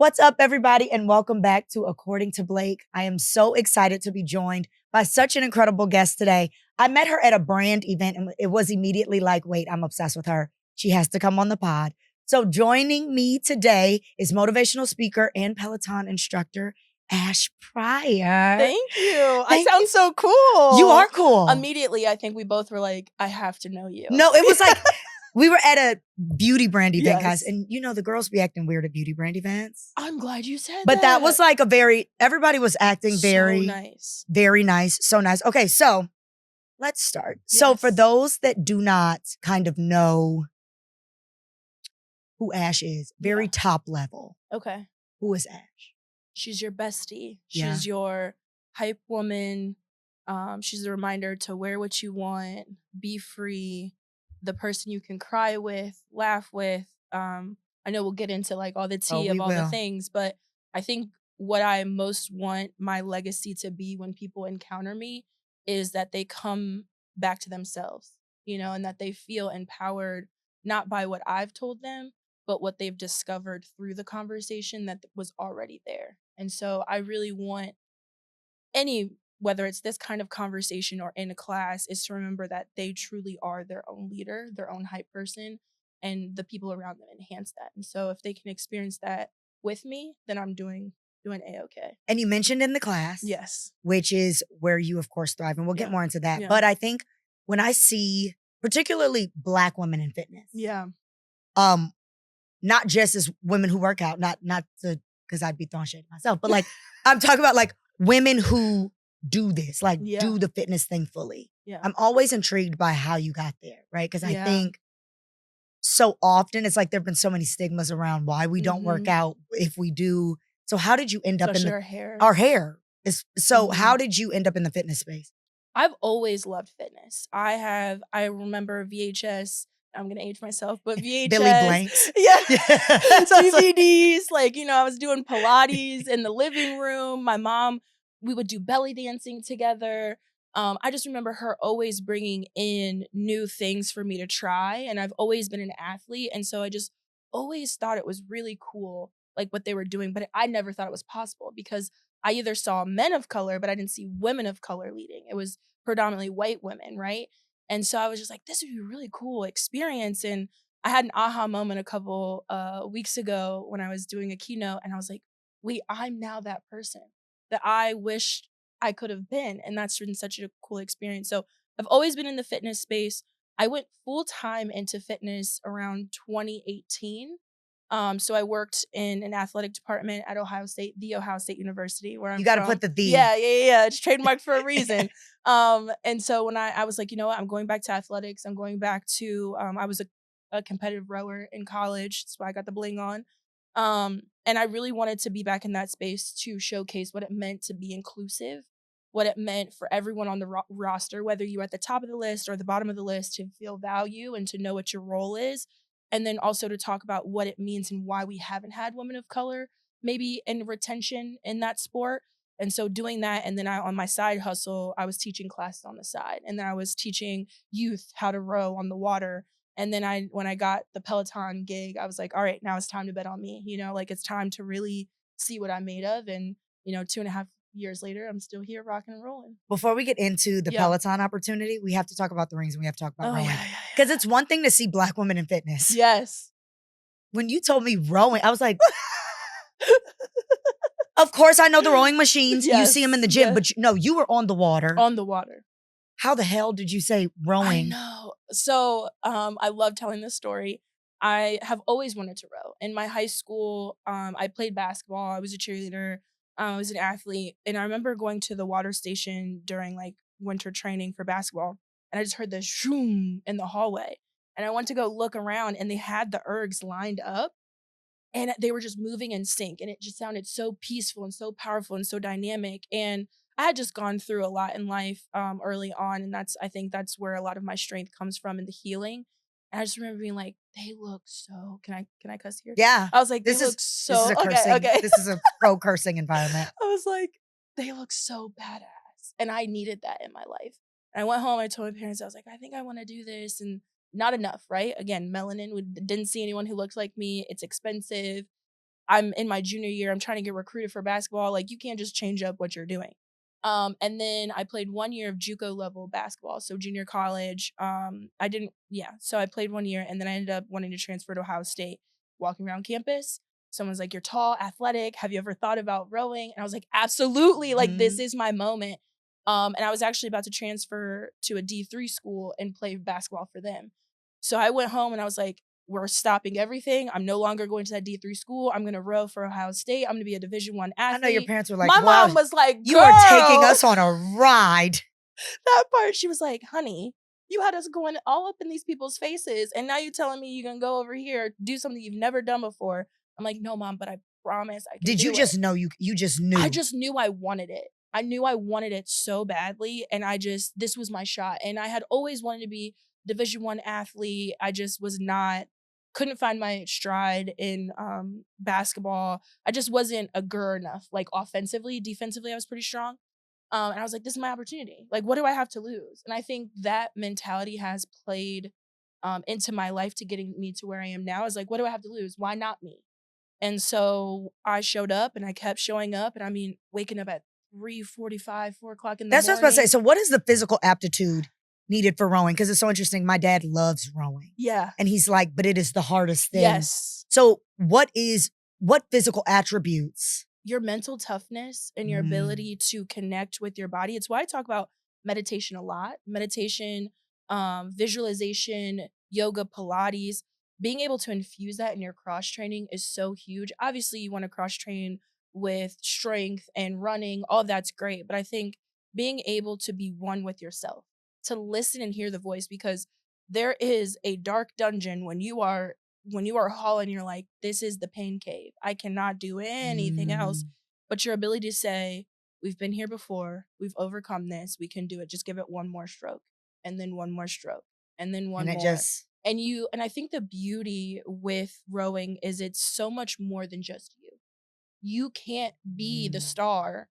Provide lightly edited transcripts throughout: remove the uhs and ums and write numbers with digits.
What's up, everybody, and welcome back to According to Blake. I am so excited to be joined by such an incredible guest today. I met her at a brand event, and it was immediately like, wait, I'm obsessed with her. She has to come on the pod. So joining me today is motivational speaker and Peloton instructor, Pryor. Thank you. I sound so cool. You are cool. Immediately, I think we both were like, I have to know you. No, it was like, we were at a beauty brand event, Yes. guys. And you know, the girls be acting weird at beauty brand events. I'm glad you said that. But that was like everybody was acting very nice. Very nice. So nice. Okay, so let's start. So for those that do not kind of know who Ash is, very top level. Okay. Who is Ash? She's your bestie. Yeah. She's your hype woman. She's a reminder to wear what you want, be free, the person you can cry with, laugh with. I know we'll get into like all the tea of all the things, but I think what I most want my legacy to be when people encounter me is that they come back to themselves, you know, and that they feel empowered, not by what I've told them, but what they've discovered through the conversation that was already there. And so I really want whether it's this kind of conversation or in a class, is to remember that they truly are their own leader, their own hype person, and the people around them enhance that. And so if they can experience that with me, then I'm doing A-okay. And you mentioned in the class. Yes. Which is where you, of course, thrive. And we'll get more into that. Yeah. But I think when I see particularly Black women in fitness. Yeah. Not just as women who work out, not to, because I'd be throwing shade at myself, but like, I'm talking about like women who do this, like do the fitness thing fully. Yeah. I'm always intrigued by how you got there, right? Because I think so often it's like there've been so many stigmas around why we don't work out if we do. So how did you end up in our hair? Our hair is so. How did you end up in the fitness space? I've always loved fitness. I remember VHS. I'm gonna age myself, but VHS, Billy Blanks, DVDs. Like, you know, I was doing Pilates in the living room. My mom, we would do belly dancing together. I just remember her always bringing in new things for me to try, and I've always been an athlete, and so I just always thought it was really cool, like what they were doing. But I never thought it was possible because I either saw men of color, but I didn't see women of color leading. It was predominantly white women, right? And so I was just like, this would be a really cool experience. And I had an aha moment a couple weeks ago when I was doing a keynote, and I was like, wait, I'm now that person that I wished I could have been. And that's been such a cool experience. So I've always been in the fitness space. I went full time into fitness around 2018. So I worked in an athletic department at Ohio State University, where I'm You got to put the "the." Yeah. It's trademarked for a reason. And so when I was like, you know what, I'm going back to athletics. I'm going back to, I was a competitive rower in college. That's why I got the bling on. And I really wanted to be back in that space to showcase what it meant to be inclusive, what it meant for everyone on the roster, whether you're at the top of the list or the bottom of the list, to feel value and to know what your role is. And then also to talk about what it means and why we haven't had women of color maybe in retention in that sport. And so doing that, and then on my side hustle, I was teaching classes on the side. And then I was teaching youth how to row on the water. And then when I got the Peloton gig, I was like, all right, now it's time to bet on me. You know, like it's time to really see what I'm made of. And, you know, 2.5 years later, I'm still here rocking and rolling. Before we get into the Peloton opportunity, we have to talk about the rings and we have to talk about rowing. Because it's one thing to see Black women in fitness. Yes. When you told me rowing, I was like, of course I know the rowing machines. You see them in the gym, but you were on the water. On the water. How the hell did you say rowing? I know. So I love telling this story. I have always wanted to row. In my high school, I played basketball. I was a cheerleader. I was an athlete. And I remember going to the water station during like winter training for basketball. And I just heard this shoom in the hallway. And I went to go look around, and they had the ergs lined up. And they were just moving in sync. And it just sounded so peaceful and so powerful and so dynamic. And I had just gone through a lot in life early on. And I think that's where a lot of my strength comes from, in the healing. And I just remember being like, they look so, can I cuss here? Yeah. I was like, they look so, this is a cursing, okay. This is a pro cursing environment. I was like, they look so badass. And I needed that in my life. And I went home, and I told my parents, I was like, I think I want to do this. And not enough, right? Again, melanin, we didn't see anyone who looked like me. It's expensive. I'm in my junior year, I'm trying to get recruited for basketball. Like, you can't just change up what you're doing. And then I played 1 year of JUCO level basketball, so junior college. I didn't, yeah. So I played 1 year, and then I ended up wanting to transfer to Ohio State. Walking around campus, someone's like, "You're tall, athletic. Have you ever thought about rowing?" And I was like, "Absolutely! Like, this Mhm. is my moment." And I was actually about to transfer to a D3 school and play basketball for them. So I went home and I was like, "We're stopping everything. I'm no longer going to that D3 school. I'm gonna row for Ohio State. I'm gonna be a Division I I know your athlete." parents were like, My "Wow, mom was like, you are taking "Girl," us on a ride." that part, she was like, "Honey, you had us going all up in these people's faces, and now you're telling me you're gonna go over here, do something you've never done before." I'm like, "No, mom, but I promise I can Did you do it." just know you just I knew? just knew I wanted it. I knew I wanted it so badly, and this was my shot. And I had always wanted to be Division I athlete. I just was not, couldn't find my stride in basketball. I just wasn't a girl enough. Like, offensively, defensively, I was pretty strong. And I was like, this is my opportunity. Like, what do I have to lose? And I think that mentality has played into my life to getting me to where I am now. Is like, what do I have to lose? Why not me? And so I showed up and I kept showing up. And I mean, waking up at 3:45, 4 o'clock in the That's what I was about to say. morning. So what is the physical aptitude needed for rowing? Because it's so interesting. My dad loves rowing. Yeah. And he's like, but it is the hardest thing. Yes. So what physical attributes? Your mental toughness and your Mm. ability to connect with your body. It's why I talk about meditation a lot. Meditation, visualization, yoga, Pilates. Being able to infuse that in your cross training is so huge. Obviously, you want to cross train with strength and running, all that's great. But I think being able to be one with yourself, to listen and hear the voice, because there is a dark dungeon when you are hauling, you're like, this is the pain cave. I cannot do anything else. Mm. But your ability to say, we've been here before, we've overcome this, we can do it. Just give it one more stroke, and then one more stroke, and then one And it more. just And I think the beauty with rowing is it's so much more than just you. You can't be the mm. star,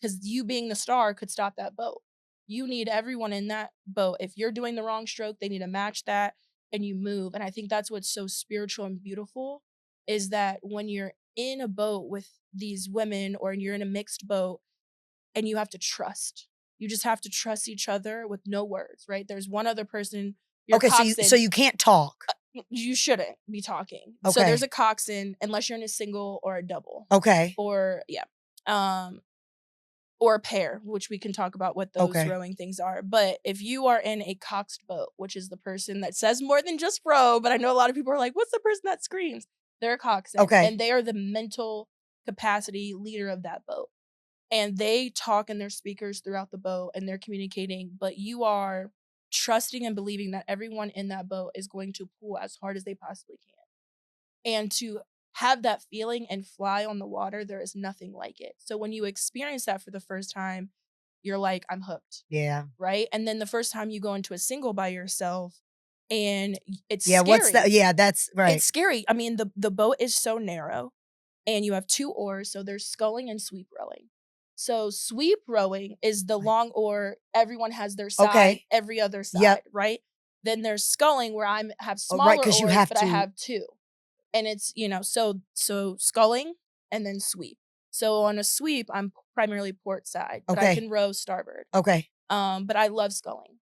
because you being the star could stop that boat. You need everyone in that boat. If you're doing the wrong stroke, they need to match that, and you move. And I think that's what's so spiritual and beautiful, is that when you're in a boat with these women, or you're in a mixed boat, and you have to trust. You just have to trust each other with no words, right? There's one other person, your Okay, so coxswain. you can't talk. You shouldn't be talking. So there's Okay. a coxswain, unless you're in a single or a double, Okay. or yeah. Or a pair, which we can talk about what those Okay. rowing things are. But if you are in a coxed boat, which is the person that says more than just row, but I know a lot of people are like, what's the person that screams? They're a coxswain, Okay. and they are the mental capacity leader of that boat. And they talk in their speakers throughout the boat, and they're communicating, but you are trusting and believing that everyone in that boat is going to pull as hard as they possibly can. And to have that feeling and fly on the water, there is nothing like it. So when you experience that for the first time, you're like, I'm hooked, Yeah. right? And then the first time you go into a single by yourself, and it's Yeah, what's that? scary. Yeah, that's right. It's scary. I mean, the boat is so narrow, and you have 2 oars, so there's sculling and sweep rowing. So sweep rowing is the Right. long oar, everyone has their side, Okay. every other side, Yep. right? Then there's sculling, where I have Oh, right, smaller because you oars, have but I to. have 2. And it's, so sculling and then sweep. So on a sweep, I'm primarily port side, but I Okay. can row starboard. Okay. But I love sculling.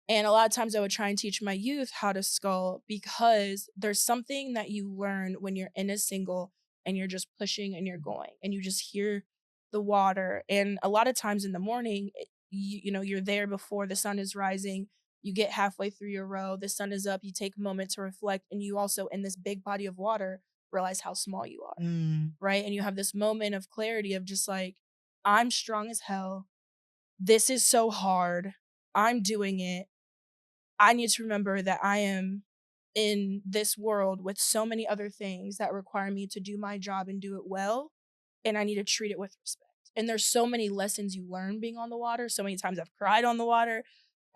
And a lot of times I would try and teach my youth how to scull, because there's something that you learn when you're in a single and you're just pushing and you're going and you just hear the water. And a lot of times in the morning, you're there before the sun is rising. You get halfway through your row, the sun is up, you take a moment to reflect, and you also, in this big body of water, realize how small you are, Mm. right? And you have this moment of clarity of just like, I'm strong as hell. This is so hard. I'm doing it. I need to remember that I am in this world with so many other things that require me to do my job and do it well, and I need to treat it with respect. And there's so many lessons you learn being on the water. So many times I've cried on the water.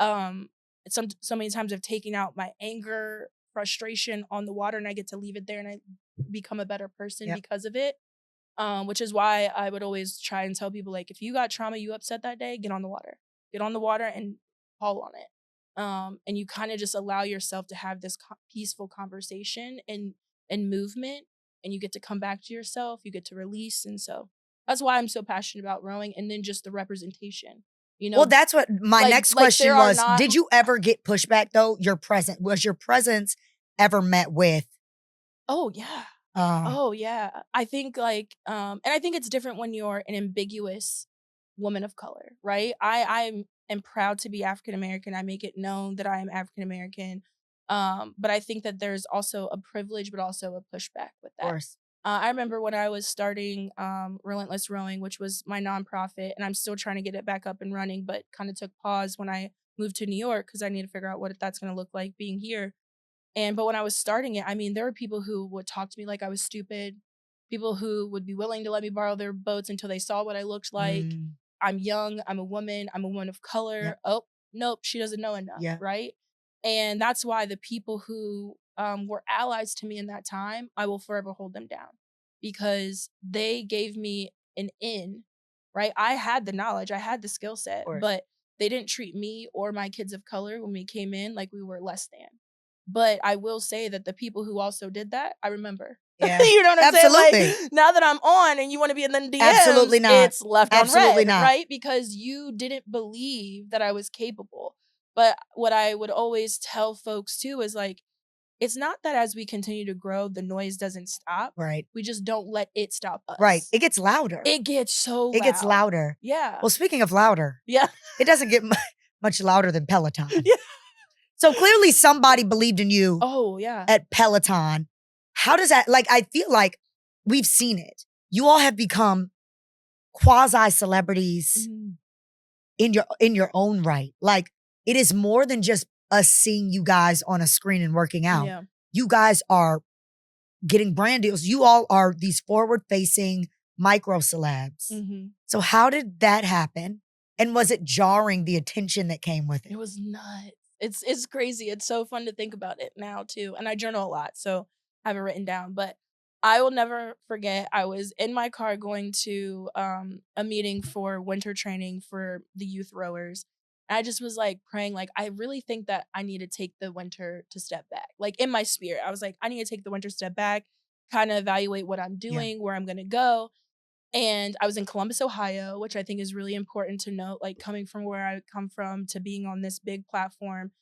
Um, so many times I've taken out my anger, frustration on the water, and I get to leave it there, and I become a better person Yep. because of it. Which is why I would always try and tell people, like, if you got trauma, you upset that day, get on the water. Get on the water and haul on it. And you kind of just allow yourself to have this peaceful conversation and movement. and you get to come back to yourself, you get to release. And so that's why I'm so passionate about rowing. And then just the representation, Well, that's what my next question there are was. not, Did you ever get pushback though? Was your presence ever met with, oh yeah. uh, Oh yeah. I think and I think it's different when you're an ambiguous woman of color, right? I am proud to be African American. I make it known that I am African American. But I think that there's also a privilege, but also a pushback with of that. course, I remember when I was starting Relentless Rowing, which was my nonprofit, and I'm still trying to get it back up and running, but kind of took pause when I moved to New York because I need to figure out what that's going to look like being here. But when I was starting it, I mean, there were people who would talk to me like I was stupid, people who would be willing to let me borrow their boats until they saw what I looked like. Mm, I'm young, I'm a woman of color. yep, Oh, nope, she doesn't know enough, yeah, right? And that's why the people who were allies to me in that time, I will forever hold them down because they gave me an in, right? I had the knowledge, I had the skill of set, course, but they didn't treat me or my kids of color when we came in like we were less than. But I will say that the people who also did that, I remember. yeah, You know what I'm saying? absolutely, Like, now that I'm on and you want to be in the DMs, absolutely not, it's left on absolutely red, not. right? Because you didn't believe that I was capable. But what I would always tell folks too is like, it's not that as we continue to grow, the noise doesn't stop. Right, We just don't let it stop right. us. It gets louder. It gets so It gets loud. louder. Yeah. Well, speaking of louder, Yeah. it doesn't get much louder than Peloton. Yeah. So clearly somebody believed in you Oh, yeah. at Peloton. How does that, like, I feel like we've seen it. You all have become quasi celebrities Mhm. in your own right. Like, it is more than just us seeing you guys on a screen and working out. Yeah. You guys are getting brand deals. You all are these forward facing micro celebs. Mm-hmm. So how did that happen? And was it jarring, the attention that came with It it? was nuts. It's crazy. It's so fun to think about it now too. And I journal a lot, so I have it written down. But I will never forget. I was in my car going to a meeting for winter training for the youth rowers. And I just was like praying, like, I really think that I need to take the winter to step back. Like in my spirit, I was like, I need to take the winter step back, kind of evaluate what I'm Yeah. doing, where I'm gonna go. And I was in Columbus, Ohio, which I think is really important to note, like coming from where I come from to being on this big platform.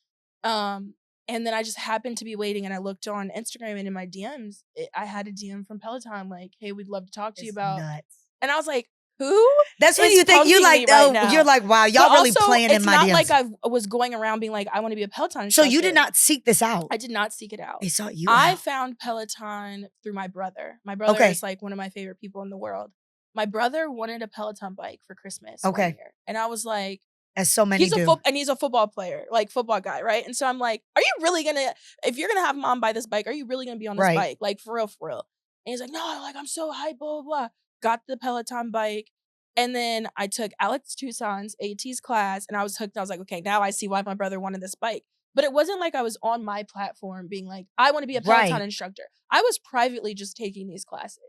Um, and then I just happened to be waiting and I looked on Instagram and in my DMs, I had a DM from Peloton like, hey, we'd love to talk to you It's about. nuts. And I was like, who That's when is you think you punking me like, right oh, you're now? like, wow, But y'all really also, playing in it's my not like DMs. I was going around being like, I want to be a Peloton So instructor. you did not seek this out. I did not seek it out. They sought you I out. found Peloton through my brother. My brother Okay. is like one of my favorite people in the world. My brother wanted a Peloton bike for Christmas one Okay. year. And I was like, As so many do. he's a football player, like football guy, right? And so I'm like, are you really gonna, if you're gonna have mom buy this bike, are you really gonna be on this Right. bike? Like for real, for real. And he's like, no, like I'm so hyped, blah, blah, blah. Got the Peloton bike. And then I took Alex Toussaint's AT's class and I was hooked. I was like, okay, now I see why my brother wanted this bike. But it wasn't like I was on my platform being like, I want to be a Peloton Right. instructor. I was privately just taking these classes.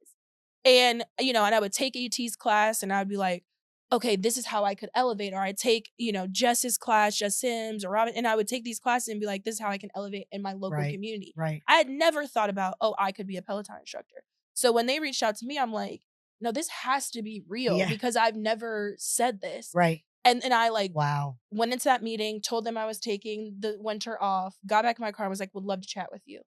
And, and I would take AT's class and I'd be like, okay, this is how I could elevate. Or I'd take, Jess's class, Jess Sims or Robin, and I would take these classes and be like, this is how I can elevate in my local Right. community. Right. I had never thought about, oh, I could be a Peloton instructor. So when they reached out to me, I'm like, no, this has to be real Yeah. because I've never said this. Right. And I like Wow. went into that meeting, told them I was taking the winter off, got back in my car, was like, would love to chat with you.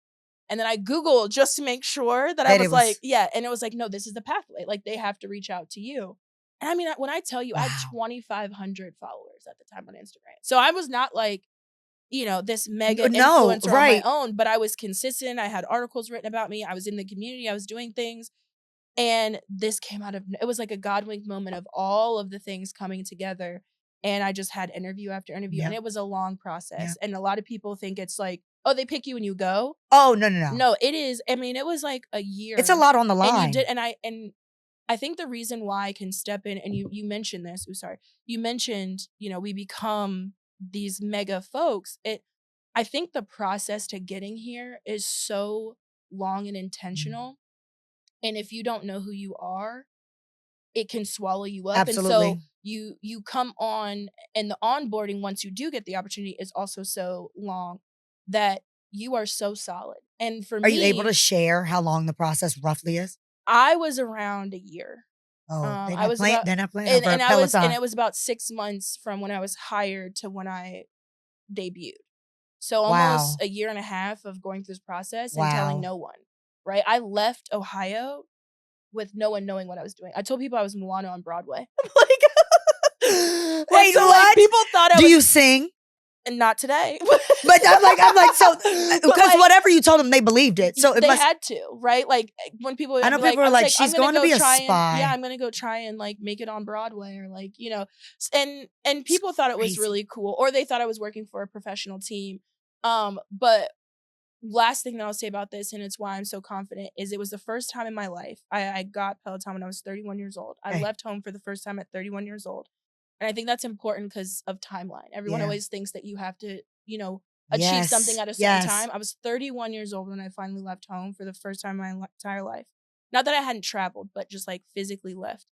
And then I Googled just to make sure that I was like, yeah. And it was like, no, this is the pathway. Like they have to reach out to you. And I mean, when I tell you, I had 2,500 followers at the time on Instagram. So I was not like, this mega influencer on my own, but I was consistent. I had articles written about me. I was in the community. I was doing things. And this came out of, it was like a God wink moment of all of the things coming together. And I just had interview after interview. Yep. And it was a long process. Yep. And a lot of people think it's like, oh, they pick you and you go. Oh, no, no, no. No, it is. I mean, it was like a year. It's a lot on the line. And you did, and I think the reason why I can step in, and you mentioned this, you mentioned, we become these mega folks. I think the process to getting here is so long and intentional. And if you don't know who you are, it can swallow you up. Absolutely. And so you come on, and the onboarding, once you do get the opportunity, is also so long that you are so solid. And for Are me, you able to share how long the process roughly is? I was around a year. Oh, I was about they're not playing and over and I was and Peloton. it was about 6 months from when I was hired to when I debuted. So almost Wow. a year and a half of going through this process and telling Wow. no one, right? I left Ohio with no one knowing what I was doing. I told people I was Milano on Broadway. Like, and Wait, so, like, what? people thought I Do was you sing? and not today. But I'm like, so But, because like, whatever you told them, they believed it. So it they must. had to, right? Like, when people I would know be like, people I are was like, like, I'm she's gonna going to go be a try and spy. I'm gonna go try and like make it on Broadway or like, and people It's thought it was crazy. really cool, or they thought I was working for a professional team. But last thing that I'll say about this, and it's why I'm so confident, is it was the first time in my life I got Peloton when I was 31 years old. I Okay. left home for the first time at 31 years old. And I think that's important because of timeline. Everyone Yeah. always thinks that you have to, achieve something at a certain time. I was 31 years old when I finally left home for the first time in my entire life. Not that I hadn't traveled, but just like physically left.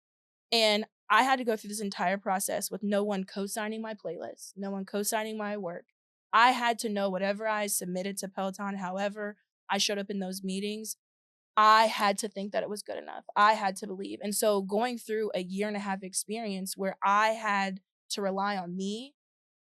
And I had to go through this entire process with no one co-signing my playlist, no one co-signing my work. I had to know whatever I submitted to Peloton, however I showed up in those meetings, I had to think that it was good enough. I had to believe. And so going through a year and a half experience where I had to rely on me,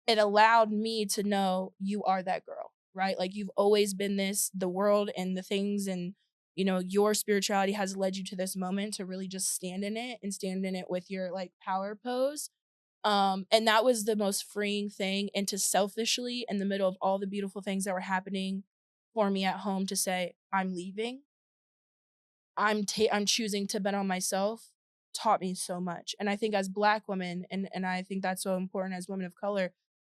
it allowed me to know you are that girl, right? Like you've always been this, the world and the things and your spirituality has led you to this moment to really just stand in it and stand in it with your like power pose. And that was the most freeing thing. And to selfishly, in the middle of all the beautiful things that were happening for me at home, to say, I'm leaving. I'm choosing to bet on myself, taught me so much. And I think as Black women, and I think that's so important as women of color,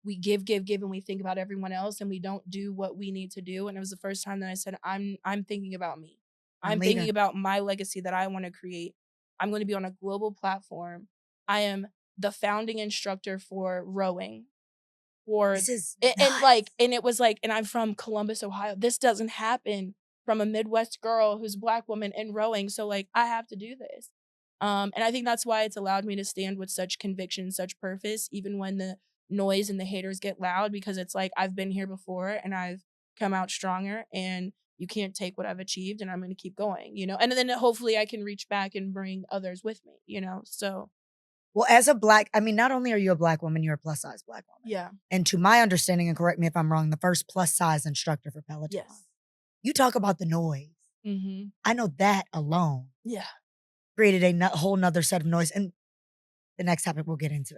we give, and we think about everyone else and we don't do what we need to do. And it was the first time that I said, I'm thinking about me. I'm I'm thinking leaving. about my legacy that I want to create. I'm going to be on a global platform. I am the founding instructor for rowing. This is And it was like, and I'm from Columbus, Ohio. This doesn't happen from a Midwest girl who's a Black woman in rowing. So like, I have to do this. And I think that's why it's allowed me to stand with such conviction, such purpose, even when the noise and the haters get loud, because it's like, I've been here before and I've come out stronger, and you can't take what I've achieved, and I'm going to keep going, and then hopefully I can reach back and bring others with me, so. Well, as a Black, I mean, not only are you a Black woman, you're a plus size Black woman. Yeah. And to my understanding, and correct me if I'm wrong, the first plus size instructor for Peloton. Yes. You talk about the noise. Mm-hmm. I know that alone. Yeah. Created a whole nother set of noise. And the next topic we'll get into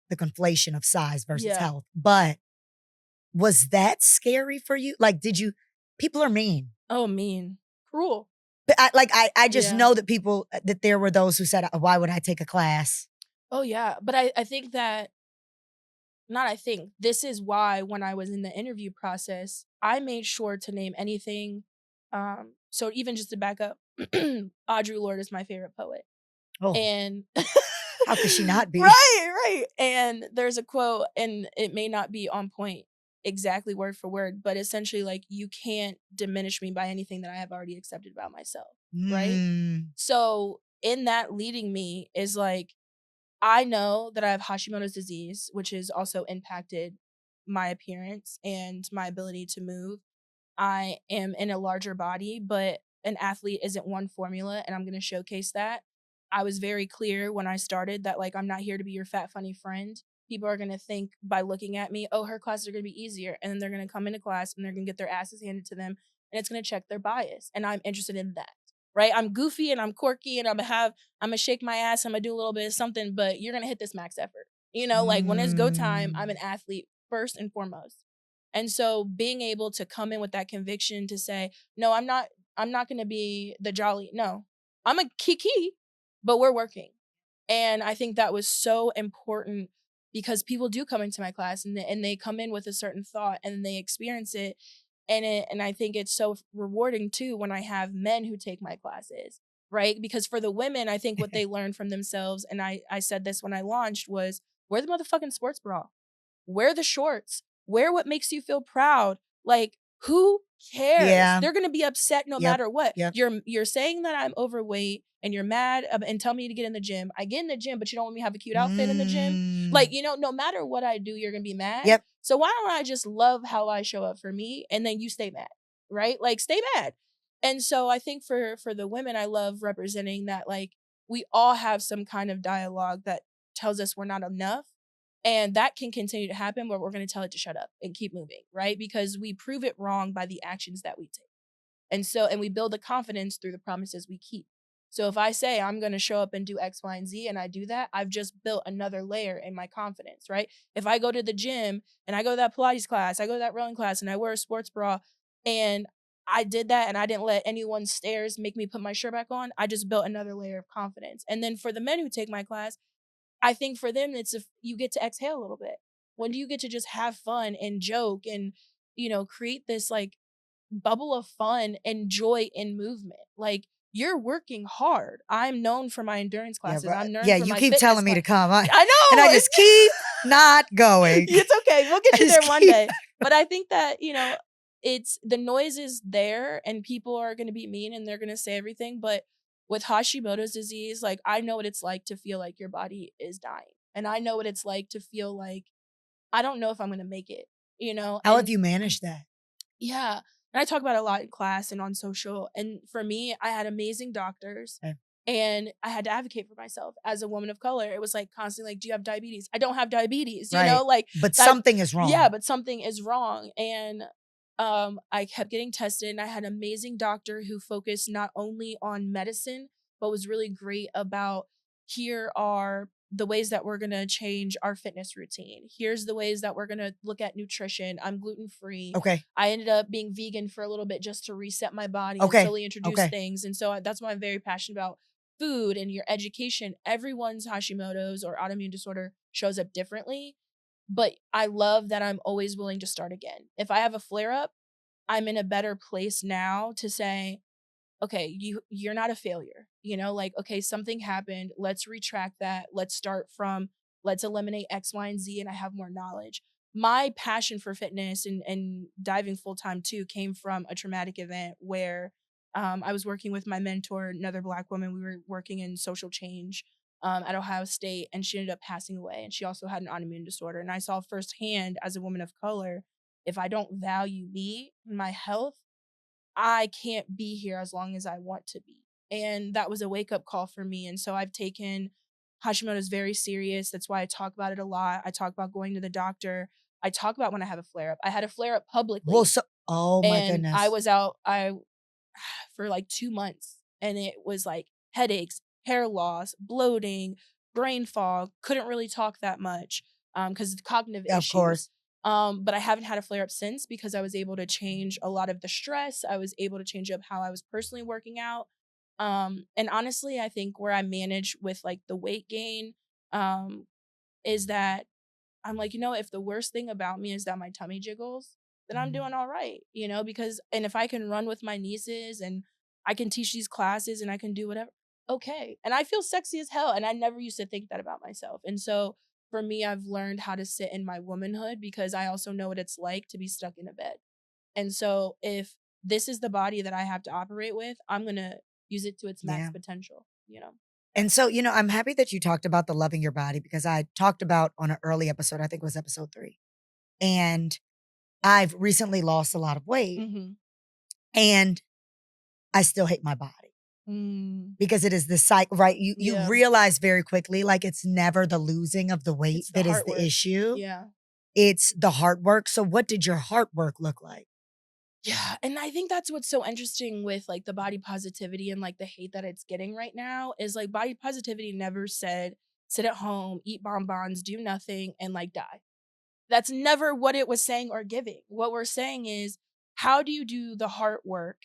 the conflation of size versus health. But was that scary for you? Like, people are mean. Oh, mean. Cruel. But I just know that that there were those who said, why would I take a class? Oh, yeah. But I think that, this is why when I was in the interview process, I made sure to name anything. So even just to back up, Audre Lorde is my favorite poet. Oh. And how could she not be? Right. And there's a quote, and it may not be on point exactly word for word, but essentially like, you can't diminish me by anything that I have already accepted about myself. Right. So in that leading me is like, I know that I have Hashimoto's disease, which has also impacted my appearance and my ability to move. I am in a larger body, but an athlete isn't one formula, and I'm going to showcase that. I was very clear when I started that, like, I'm not here to be your fat, funny friend. People are going to think by looking at me, oh, her classes are going to be easier. And then they're going to come into class and they're going to get their asses handed to them, and it's going to check their bias. And I'm interested in that, right? I'm goofy and I'm quirky and I'm going to shake my ass. I'm going to do a little bit of something, but you're going to hit this max effort. Like when it's go time, I'm an athlete first and foremost. And so being able to come in with that conviction to say, no, I'm not going to be the jolly. No, I'm a kiki, but we're working. And I think that was so important, because people do come into my class and they come in with a certain thought and they experience it. And I think it's so rewarding too when I have men who take my classes, right? Because for the women, I think what they learn from themselves, and I said this when I launched, was wear the motherfucking sports bra, wear the shorts, wear what makes you feel proud. Like, who cares? Yeah. They're gonna be upset no Yep. matter what. Yep. You're saying that I'm overweight and you're mad and tell me to get in the gym. I get in the gym, but you don't want me to have a cute outfit in the gym. Like, no matter what I do, you're gonna be mad. Yep. So why don't I just love how I show up for me and then you stay mad, right? Like stay mad. And so I think for the women, I love representing that like we all have some kind of dialogue that tells us we're not enough. And that can continue to happen, but we're going to tell it to shut up and keep moving, right? Because we prove it wrong by the actions that we take. And we build the confidence through the promises we keep. So if I say I'm going to show up and do X, Y, and Z, and I do that, I've just built another layer in my confidence, right? If I go to the gym and I go to that Pilates class, I go to that rowing class, and I wear a sports bra, and I did that and I didn't let anyone's stares make me put my shirt back on, I just built another layer of confidence. And then for the men who take my class, I think for them, it's if you get to exhale a little bit. When do you get to just have fun and joke and, create this like bubble of fun and joy in movement? Like you're working hard. I'm known for my endurance Yeah, classes. right. I'm known Yeah, for you my keep fitness telling me to class. come. I And I know. just keep not going. It's okay. We'll get I you there just one keep- day. But I think that, it's the noise is there and people are going to be mean and they're going to say everything. But with Hashimoto's disease, like I know what it's like to feel like your body is dying. And I know what it's like to feel like I don't know if I'm going to make it, How have And you managed that? yeah. And I talk about it a lot in class and on social. And for me, I had amazing doctors. Okay. And I had to advocate for myself as a woman of color. It was like constantly like, do you have diabetes? I don't have diabetes, Right. like But that, something is wrong. yeah, but something is wrong. And I kept getting tested and I had an amazing doctor who focused not only on medicine, but was really great about here are the ways that we're going to change our fitness routine. Here's the ways that we're going to look at nutrition. I'm gluten free. Okay. I ended up being vegan for a little bit just to reset my body Okay. and slowly introduce Okay. things. And so that's why I'm very passionate about food and your education. Everyone's Hashimoto's or autoimmune disorder shows up differently, but I love that I'm always willing to start again. If I have a flare up, I'm in a better place now to say, okay, you're not a failure. Like, okay, something happened. Let's retract that. Let's eliminate X, Y, and Z, and I have more knowledge. My passion for fitness and diving full time too came from a traumatic event where I was working with my mentor, another Black woman. We were working in social change at Ohio State, and she ended up passing away. And she also had an autoimmune disorder. And I saw firsthand as a woman of color, if I don't value me and my health, I can't be here as long as I want to be. And that was a wake up call for me. And so I've taken Hashimoto's very serious. That's why I talk about it a lot. I talk about going to the doctor. I talk about when I have a flare up. I had a flare up publicly. Well, oh my and goodness. I was out for like 2 months and it was like headaches, hair loss, bloating, brain fog, couldn't really talk that much because of cognitive Of issues. course. But I haven't had a flare up since because I was able to change a lot of the stress. I was able to change up how I was personally working out. And honestly, I think where I manage with like the weight gain is that I'm like, if the worst thing about me is that my tummy jiggles, then I'm doing all right, and if I can run with my nieces and I can teach these classes and I can do whatever, okay. And I feel sexy as hell. And I never used to think that about myself. And so for me, I've learned how to sit in my womanhood because I also know what it's like to be stuck in a bed. And so if this is the body that I have to operate with, I'm going to use it to its max Yeah. potential. And so, I'm happy that you talked about the loving your body because I talked about on an early episode, I think it was episode 3. And I've recently lost a lot of weight Mm-hmm. and I still hate my body because it is the cycle, right? You Yeah. realize very quickly, like it's never the losing of the weight It's the that is heart the work. issue. Yeah. It's the heart work. So what did your heart work look like? Yeah, and I think that's what's so interesting with like the body positivity and like the hate that it's getting right now is like body positivity never said sit at home, eat bonbons, do nothing, and like die. That's never what it was saying or giving. What we're saying is, how do you do the heart work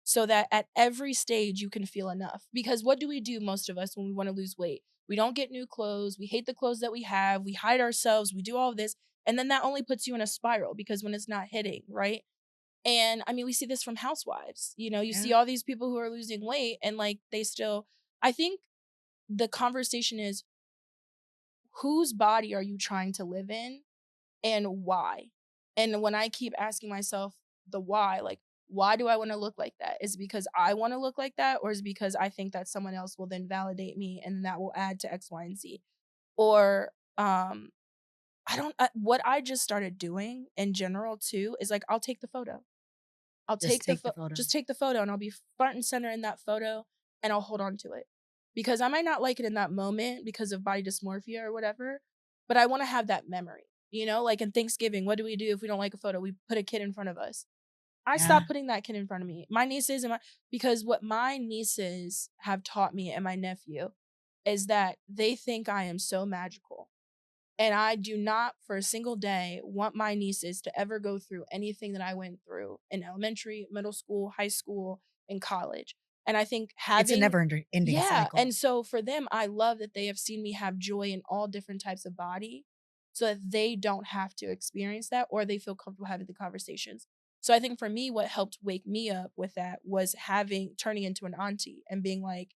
so that at every stage you can feel enough? Because what do we do, most of us, when we want to lose weight? We don't get new clothes. We hate the clothes that we have. We hide ourselves. We do all of this. And then that only puts you in a spiral because when it's not hitting, right? And I mean, we see this from housewives. You see all these people who are losing weight and like I think the conversation is whose body are you trying to live in and why? And when I keep asking myself the why, like, why do I want to look like that? Is it because I want to look like that, or is it because I think that someone else will then validate me and that will add to X, Y, and Z? Or what I just started doing in general too is like I'll take the photo. I'll Just take the take the photo. just take the photo and I'll be front and center in that photo and I'll hold on to it. Because I might not like it in that moment because of body dysmorphia or whatever, but I want to have that memory. You know, like in Thanksgiving, what do we do if we don't like a photo? We put a kid in front of us. I Yeah. stopped putting that kid in front of me. My nieces because what my nieces have taught me and my nephew is that they think I am so magical. And I do not for a single day want my nieces to ever go through anything that I went through in elementary, middle school, high school, and college. And I think It's a never ending yeah. cycle. And so for them, I love that they have seen me have joy in all different types of body so that they don't have to experience that or they feel comfortable having the conversations. So I think for me, what helped wake me up with that was turning into an auntie and being like,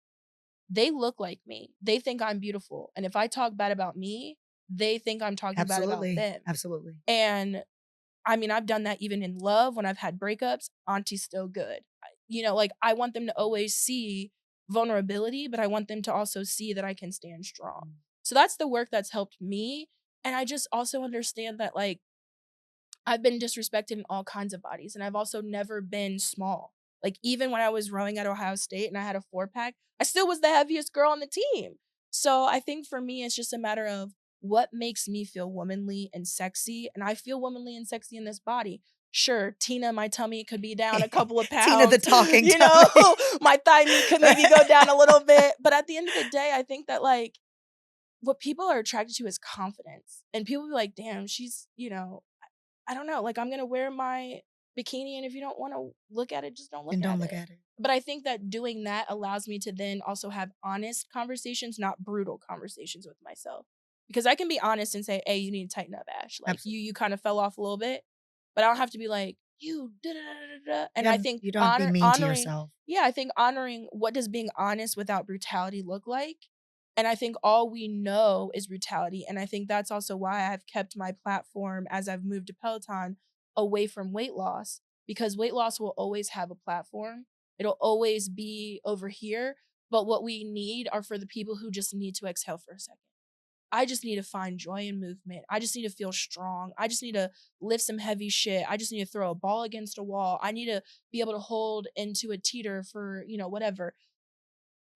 they look like me. They think I'm beautiful. And if I talk bad about me, they think I'm talking bad about Absolutely. them. Absolutely. And I mean, I've done that even in love when I've had breakups. Auntie's still good. You know, like I want them to always see vulnerability, but I want them to also see that I can stand strong. So that's the work that's helped me. And I just also understand that like I've been disrespected in all kinds of bodies, and I've also never been small. Like, even when I was rowing at Ohio State and I had a 4-pack, I still was the heaviest girl on the team. So I think for me, it's just a matter of what makes me feel womanly and sexy, and I feel womanly and sexy in this body. Sure, Tina, my tummy could be down a couple of Tina the pounds. talking You know, tummy. my thigh meat could maybe go down a little bit. But at the end of the day, I think that, like, what people are attracted to is confidence. And people be like, damn, she's, I don't know, like I'm gonna wear my bikini and if you don't want to look at it, just don't look And at don't look it. at it. But I think that doing that allows me to then also have honest conversations, not brutal conversations with myself. Because I can be honest and say, hey, you need to tighten up, Ash. Like Absolutely. you kind of fell off a little bit, but I don't have to be like, you da da da da da. And I think You don't have to be mean to honoring, yourself. yeah, I think honoring what does being honest without brutality look like. And I think all we know is brutality. And I think that's also why I've kept my platform as I've moved to Peloton away from weight loss, because weight loss will always have a platform. It'll always be over here. But what we need are for the people who just need to exhale for a second. I just need to find joy in movement. I just need to feel strong. I just need to lift some heavy shit. I just need to throw a ball against a wall. I need to be able to hold into a teeter for, whatever.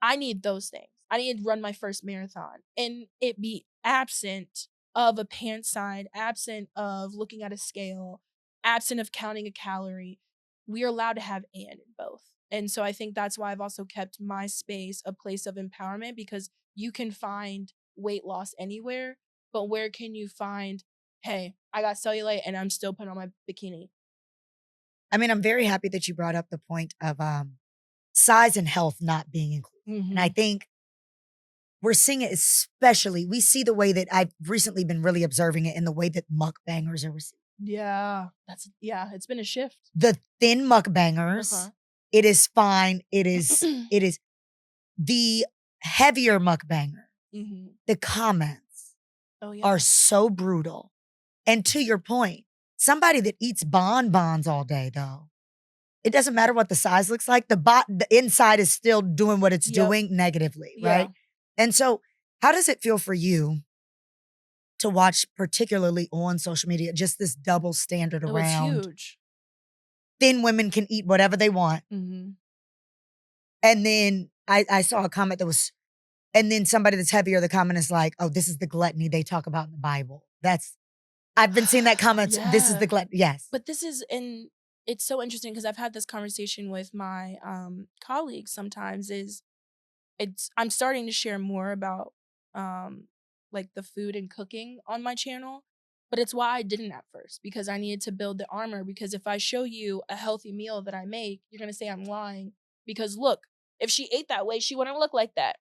I need those things. I need to run my first marathon and it be absent of a pant sign, absent of looking at a scale, absent of counting a calorie. We are allowed to have and in both. And so I think that's why I've also kept my space a place of empowerment, because you can find weight loss anywhere, but where can you find, hey, I got cellulite and I'm still putting on my bikini? I mean, I'm very happy that you brought up the point of size and health not being included. And I think we're seeing it especially, we see the way that I've recently been really observing it in the way that mukbangers are received. Yeah, it's been a shift. The thin mukbangers, it is fine. It is the heavier mukbanger. The comments are so brutal. And to your point, somebody that eats bonbons all day, though, it doesn't matter what the size looks like. The inside is still doing what it's doing negatively, right? And so, how does it feel for you to watch, particularly on social media, just this double standard It's around huge. thin women can eat whatever they want? And then I saw a comment that was, and then somebody that's heavier, the comment is like, oh, this is the gluttony they talk about in the Bible. I've been seeing that comment. This is the gluttony. Yes. But it's so interesting because I've had this conversation with my colleagues sometimes. I'm starting to share more about like the food and cooking on my channel, but it's why I didn't at first, because I needed to build the armor. Because if I show you a healthy meal that I make, you're gonna say I'm lying, because look, if she ate that way, she wouldn't look like that.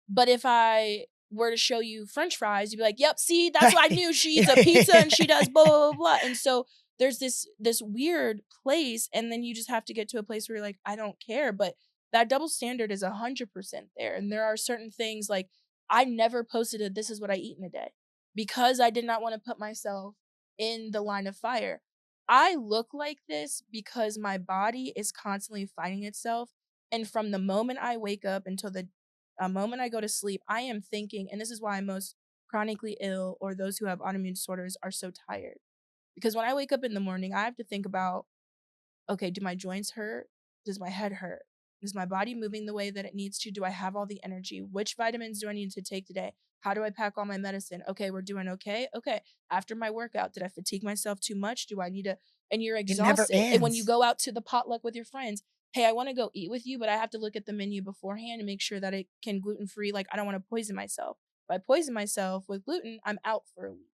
But if I were to show you French fries, you'd be like, yep, see, that's what I knew. She eats a pizza and she does blah, blah, blah. And so there's this weird place. And then you just have to get to a place where you're like, I don't care. But that double standard is 100% there. And there are certain things like I never posted a this is what I eat in a day, because I did not want to put myself in the line of fire. I look like this because my body is constantly fighting itself. And from the moment I wake up until the moment I go to sleep, I am thinking, and this is why most chronically ill or those who have autoimmune disorders are so tired. Because when I wake up in the morning, I have to think about, okay, do my joints hurt? Does my head hurt? Is my body moving the way that it needs to? Do I have all the energy? Which vitamins do I need to take today? How do I pack all my medicine? Okay, we're doing okay. Okay. After my workout, did I fatigue myself too much? Do I need to? And you're It never exhausted. And when you ends. go out to the potluck with your friends, hey, I want to go eat with you, but I have to look at the menu beforehand and make sure that it can gluten free. Like, I don't want to poison myself. If I poison myself with gluten, I'm out for a week.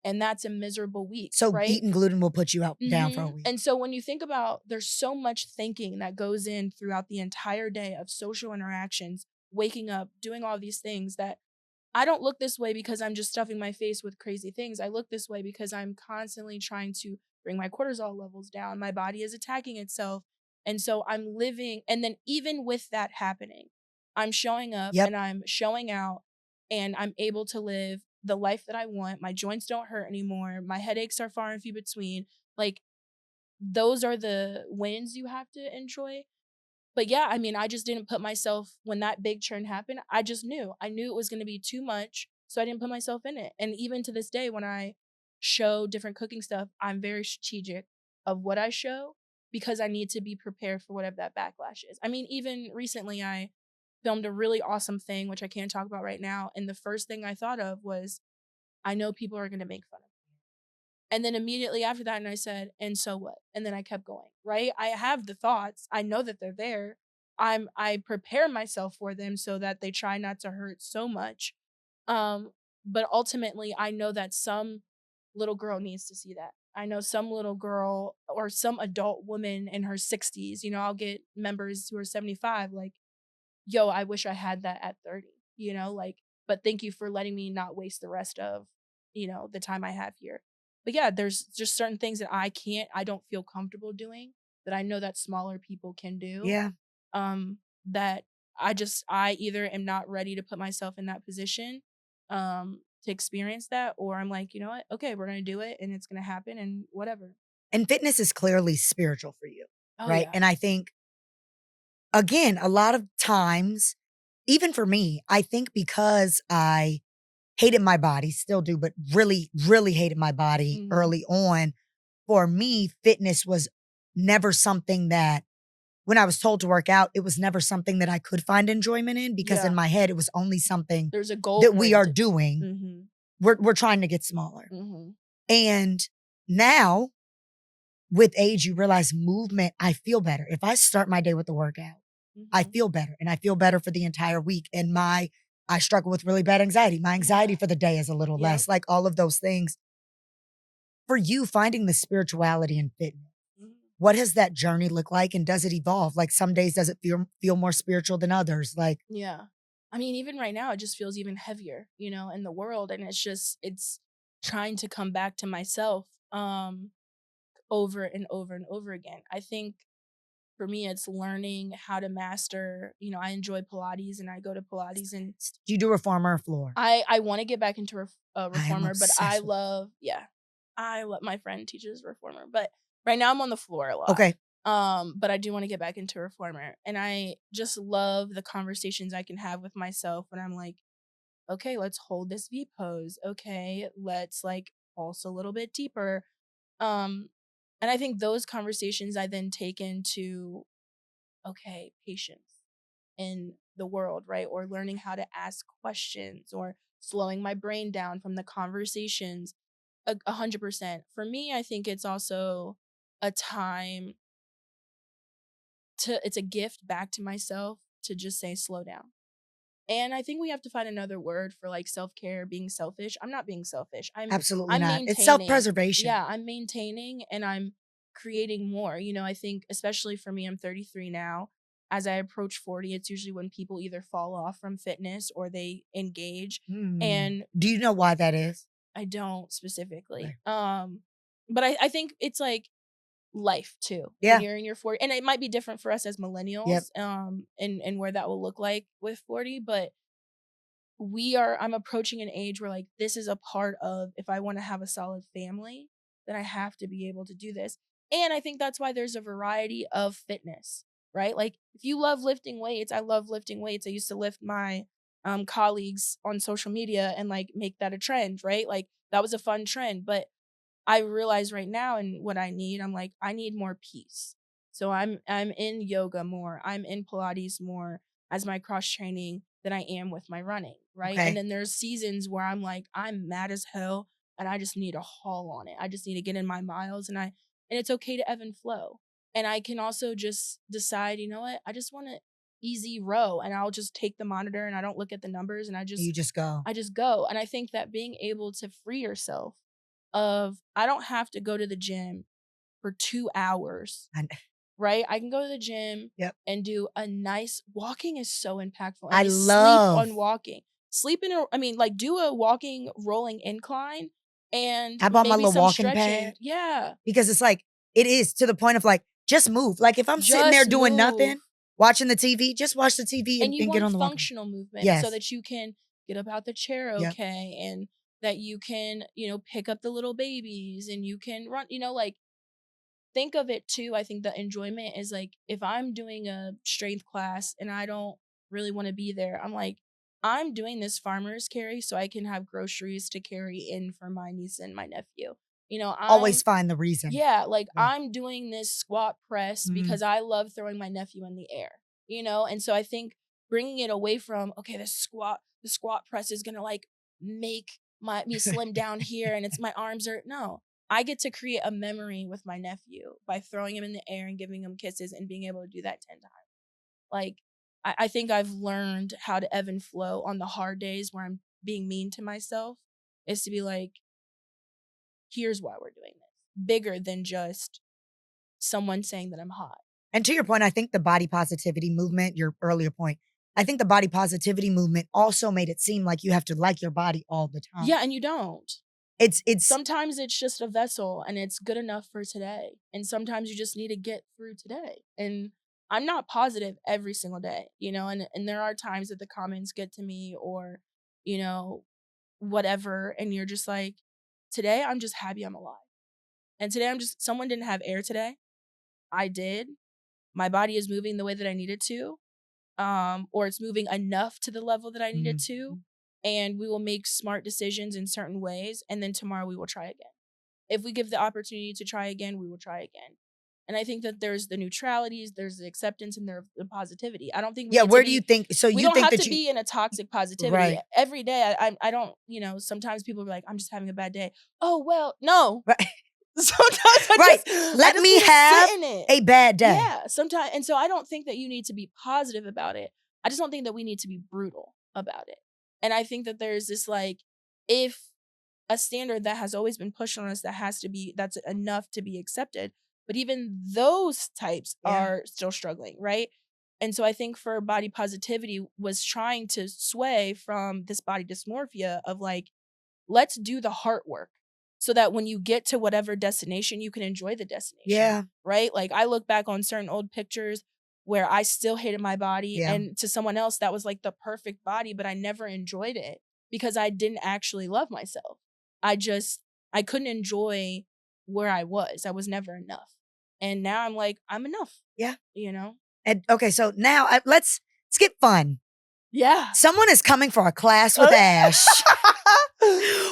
And that's a miserable week, So right? eating gluten will put you out down for a Mhm. week. And so when you think about there's so much thinking that goes in throughout the entire day of social interactions, waking up, doing all these things that I don't look this way because I'm just stuffing my face with crazy things. I look this way because I'm constantly trying to bring my cortisol levels down. My body is attacking itself. And so I'm living, and then even with that happening, I'm showing up Yep. and I'm showing out and I'm able to live the life that I want. My joints don't hurt anymore. My headaches are far and few between. Like, those are the wins you have to enjoy. But yeah, I mean, I just didn't put myself when that big churn happened, I just knew. I knew it was gonna be too much, so I didn't put myself in it. And even to this day, when I show different cooking stuff, I'm very strategic of what I show because I need to be prepared for whatever that backlash is. I mean, even recently I filmed a really awesome thing, which I can't talk about right now. And the first thing I thought of was, I know people are gonna make fun of me. And then immediately after that, and I said, "And so what?" And then I kept going, right? I have the thoughts. I know that they're there. I prepare myself for them so that they try not to hurt so much. Um, but ultimately, I know that some little girl needs to see that. I know some little girl or some adult woman in her 60s, I'll get members who are 75 like, yo, I wish I had that at 30, like, but thank you for letting me not waste the rest of, the time I have here. But yeah, there's just certain things that I don't feel comfortable doing that I know that smaller people can do. Yeah. That I either am not ready to put myself in that position, to experience that, or I'm like, you know what? Okay, we're gonna do it and it's gonna happen and whatever. And fitness is clearly spiritual for you, Oh right? yeah. And I think, again, a lot of times, even for me, I think because I hated my body, still do, but really, really hated my body Hmm. early on, for me, fitness was never something that, when I was told to work out, it was never something that I could find enjoyment in because in Yeah. my head, it was only something There's a goal that we are oriented. doing. Hmm. We're trying to get smaller. Hmm. And now with age, you realize movement, I feel better. If I start my day with a workout, I Hmm. feel better and I feel better for the entire week. And I struggle with really bad anxiety. My anxiety Yeah. for the day is a little Yep. less, like all of those things. For you, finding the spirituality in fitness, Mhm. what has that journey look like and does it evolve? Like some days, does it feel more spiritual than others? Like, Yeah. I mean, even right now, it just feels even heavier, in the world. And it's trying to come back to myself over and over and over again. I think for me, it's learning how to master, I enjoy Pilates and I go to Pilates and do you do reformer or floor? I want to get back into I am reformer, but I obsessed with. love, yeah, I love my friend teaches reformer, but right now I'm on the floor a lot. Okay. But I do want to get back into reformer, and I just love the conversations I can have with myself when I'm like, okay, let's hold this V pose. Okay, let's like pulse a little bit deeper. Um, and I think those conversations I then take into, okay, patience in the world, right? Or learning how to ask questions or slowing my brain down from the conversations. 100%. For me, I think it's also a time it's a gift back to myself to just say slow down. And I think we have to find another word for like self-care, being selfish. I'm not being selfish. Absolutely I'm not. It's maintaining. self-preservation. Yeah, I'm maintaining and I'm creating more. I think especially for me, I'm 33 now. As I approach 40, it's usually when people either fall off from fitness or they engage. Mm. And Do you know why that is? I don't specifically. Okay. But I think it's like life too when Yeah. you're in your 40s, and it might be different for us as Yep. millennials, and where that will look like with 40, but I'm approaching an age where like this is a part of if I want to have a solid family that I have to be able to do this. And I think that's why there's a variety of fitness, right? Like if you love lifting weights, I love lifting weights. I used to lift my colleagues on social media and like make that a trend, right? Like that was a fun trend. But I realize right now and what I need, I'm like, I need more peace. So I'm in yoga more. I'm in Pilates more as my cross training than I am with my running, right? And Okay. then there's seasons where I'm like, I'm mad as hell and I just need a haul on it. I just need to get in my miles and it's okay to ebb and flow. And I can also just decide, you know what? I just want to easy row and I'll just take the monitor and I don't look at the numbers and You just go. I just go. And I think that being able to free yourself of I don't have to go to the gym for 2 hours, And right? I can go to the gym yep. and do a nice walking is so impactful. And I sleep love. on walking. Sleep in like do a walking rolling incline and I bought my maybe little some walking stretching. pad Yeah. because it's like, it is to the point of like, just move. Like if I'm sitting there Just doing move. nothing, watching the TV, just watch the TV And you and get want on the walking. functional movement so Yes. that you can get up out the chair Yep. okay and that you can, pick up the little babies and you can run, like think of it too. I think the enjoyment is like if I'm doing a strength class and I don't really want to be there, I'm like, I'm doing this farmer's carry so I can have groceries to carry in for my niece and my nephew. Always find the reason. Yeah, like Yeah. I'm doing this squat press Mhm. because I love throwing my nephew in the air, And so I think bringing it away from, okay, the squat press is going to like make me slim down here and it's my arms are no. I get to create a memory with my nephew by throwing him in the air and giving him kisses and being able to do that 10 times. Like I think I've learned how to ebb and flow on the hard days where I'm being mean to myself is to be like, here's why we're doing this. Bigger than just someone saying that I'm hot. And to your point, I think the body positivity movement, your earlier point, I think the body positivity movement also made it seem like you have to like your body all the time. Yeah, and you don't. It's Sometimes it's just a vessel and it's good enough for today. And sometimes you just need to get through today. And I'm not positive every single day, and there are times that the comments get to me or, whatever. And you're just like, today I'm just happy I'm alive. And today someone didn't have air today. I did. My body is moving the way that I needed to, or it's moving enough to the level that I needed to, and we will make smart decisions in certain ways, and then tomorrow we will try again. If we give the opportunity to try again, we will try again. And I think that there's the neutralities, there's the acceptance, and there's the positivity. I don't think where do you think, so we you don't think have that to be in a toxic positivity. Right. Every day, I don't, sometimes people are like, I'm just having a bad day. Oh, well, no. Right. Sometimes Right. Let me have a bad day. Yeah, sometimes. And so I don't think that you need to be positive about it. I just don't think that we need to be brutal about it. And I think that there's this like, if a standard that has always been pushed on us that's enough to be accepted. But even those types are still struggling, right? And so I think for body positivity was trying to sway from this body dysmorphia of like, let's do the heart work so that when you get to whatever destination, you can enjoy the destination. Yeah. Right? Like I look back on certain old pictures where I still hated my body and to someone else that was like the perfect body, but I never enjoyed it because I didn't actually love myself. I couldn't enjoy where I was. I was never enough. And now I'm like, I'm enough. Yeah. And okay, so now let's get fun. Yeah. Someone is coming for a class with Ash.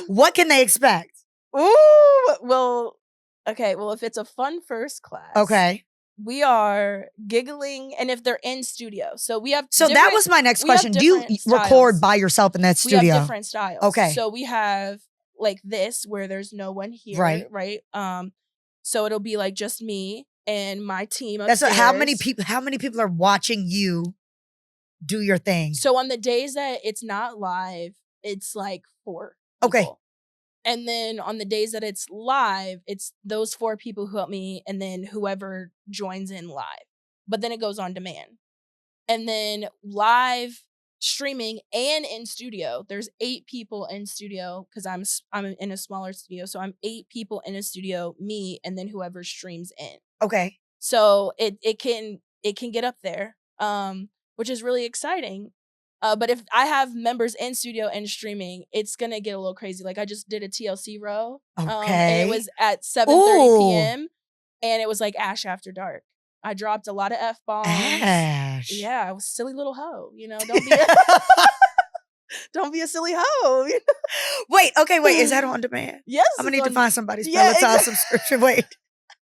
What can they expect? Ooh, well, okay. Well, if it's a fun first class. Okay. We are giggling, and if they're in studio. So we have So that was my next question. Do you record by yourself in that studio? We have different styles. Okay. So we have like this where there's no one here. Right. So it'll be like just me and my team upstairs. That's how many people are watching you do your thing? So on the days that it's not live, it's like 4 people. Okay. And then on the days that it's live, it's those 4 people who help me and then whoever joins in live. But then it goes on demand. And then live streaming and in studio, there's 8 people in studio because I'm in a smaller studio. So I'm 8 people in a studio, me, and then whoever streams in. Okay. So it can get up there, which is really exciting. But if I have members in studio and streaming, it's gonna get a little crazy. Like I just did a TLC row, and it was at 7:30 p.m. and it was like Ash After Dark. I dropped a lot of F-bombs. Ash. Yeah, I was a silly little hoe. Don't be a silly hoe. Wait, is that on demand? Yes. I'm gonna need to find somebody's Yeah, Peloton subscription. Wait.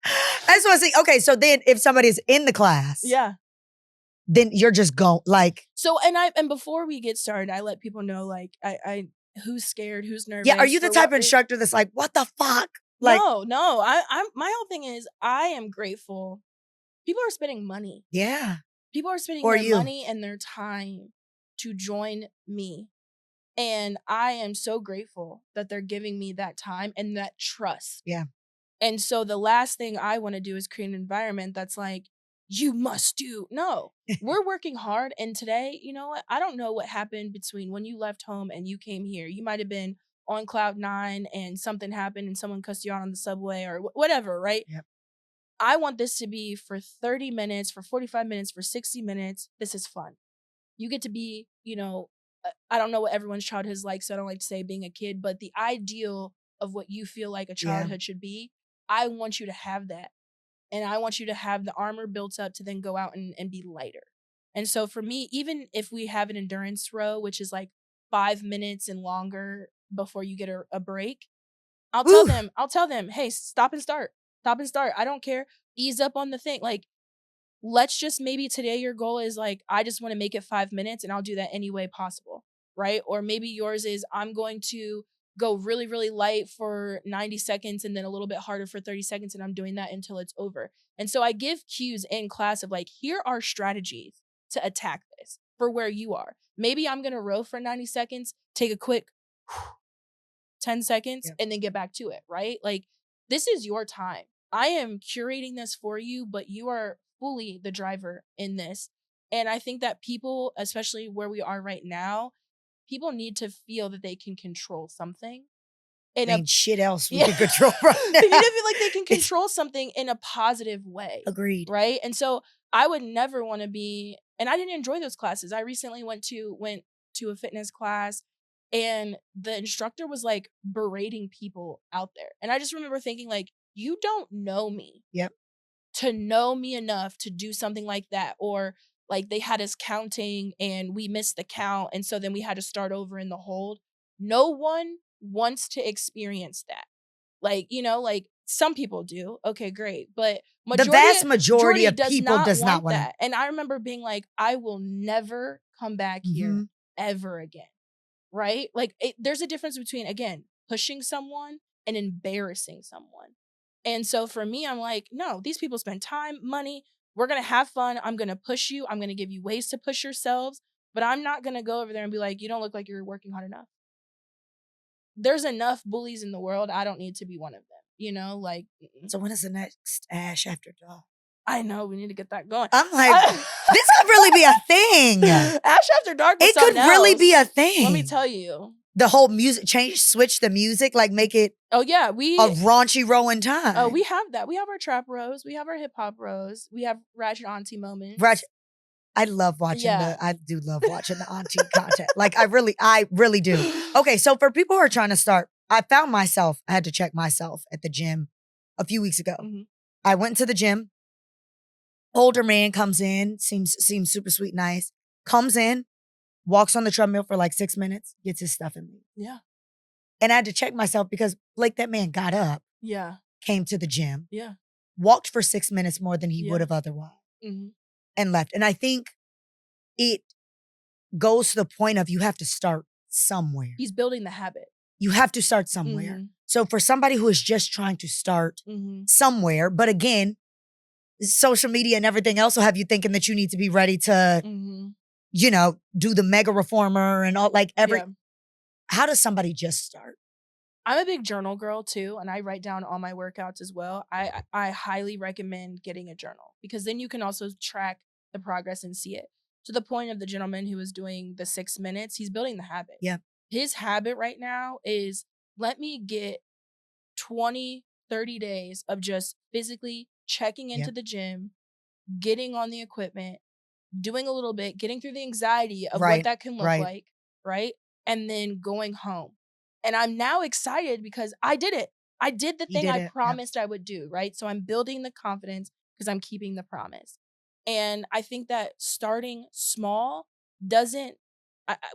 I just want to see. Okay, so then if somebody's in the class, yeah. then you're just going like. So and before we get started, I let people know like I who's scared, who's nervous. Yeah, are you the type of instructor that's like, what the fuck? Like, no. I'm my whole thing is I am grateful. People are spending money. Yeah. People are spending their money and their time to join me. And I am so grateful that they're giving me that time and that trust. Yeah. And so the last thing I want to do is create an environment that's like, you must do. No, we're working hard. And today, you know what? I don't know what happened between when you left home and you came here. You might have been on cloud 9 and something happened and someone cussed you out on the subway or whatever, right? Yep. I want this to be for 30 minutes, for 45 minutes, for 60 minutes. This is fun. You get to be, I don't know what everyone's childhood is like, so I don't like to say being a kid, but the ideal of what you feel like a childhood should be, I want you to have that. And I want you to have the armor built up to then go out and be lighter. And so for me, even if we have an endurance row, which is like 5 minutes and longer before you get a break, I'll tell them, hey, stop and start. Stop and start. I don't care. Ease up on the thing. Like, let's just maybe today your goal is like, I just want to make it 5 minutes and I'll do that any way possible. Right. Or maybe yours is I'm going to go really, really light for 90 seconds and then a little bit harder for 30 seconds. And I'm doing that until it's over. And so I give cues in class of like, here are strategies to attack this for where you are. Maybe I'm going to row for 90 seconds, take a quick 10 seconds and then get back to it. Right. Like this is your time. I am curating this for you, but you are fully the driver in this. And I think that people, especially where we are right now, people need to feel that they can control something. Ain't shit else we can control right now. They need to feel like they can control something in a positive way. Agreed. Right? And so I would never want to be, and I didn't enjoy those classes. I recently went to a fitness class and the instructor was like berating people out there. And I just remember thinking like, you don't know me. Yep. To know me enough to do something like that. Or like they had us counting and we missed the count. And so then we had to start over in the hold. No one wants to experience that. Like, like some people do. Okay, great. But the vast majority of people does not want that. And I remember being like, I will never come back here ever again. Right? Like there's a difference between, again, pushing someone and embarrassing someone. And so for me, I'm like, no, these people spend time, money. We're going to have fun. I'm going to push you. I'm going to give you ways to push yourselves. But I'm not going to go over there and be like, you don't look like you're working hard enough. There's enough bullies in the world. I don't need to be one of them, like. So when is the next Ash After Dark? I know. We need to get that going. I'm like, this could really be a thing. Ash After Dark was it could really be a thing. Let me tell you. The whole music switch the music, like make it a raunchy row in time. Oh, we have that. We have our trap rows. We have our hip hop rows. We have ratchet auntie moments. I love watching I do love watching the auntie content. Like I really do. Okay, so for people who are trying to start, I had to check myself at the gym a few weeks ago. Mm-hmm. I went to the gym. Older man comes in, seems super sweet, nice. Comes in, walks on the treadmill for like 6 minutes, gets his stuff and leaves. Yeah. And I had to check myself because Blake, that man got up. Yeah. Came to the gym. Yeah. Walked for 6 minutes more than he would have otherwise. Mm-hmm. And left. And I think it goes to the point of you have to start somewhere. He's building the habit. You have to start somewhere. Mm-hmm. So for somebody who is just trying to start somewhere, but again, social media and everything else will have you thinking that you need to be ready to, do the mega reformer and all how does somebody just start? I'm a big journal girl too, and I write down all my workouts as well. I highly recommend getting a journal because then you can also track the progress and see it. To the point of the gentleman who was doing the 6 minutes, he's building the habit. Yeah. His habit right now is let me get 20, 30 days of just physically checking into the gym, getting on the equipment, doing a little bit, getting through the anxiety of what Right. that can look Right. like, right? And then going home. And I'm now excited because I did it. I did the You thing did I it. Yep. promised I would do, right? So I'm building the confidence because I'm keeping the promise. And I think that starting small doesn't,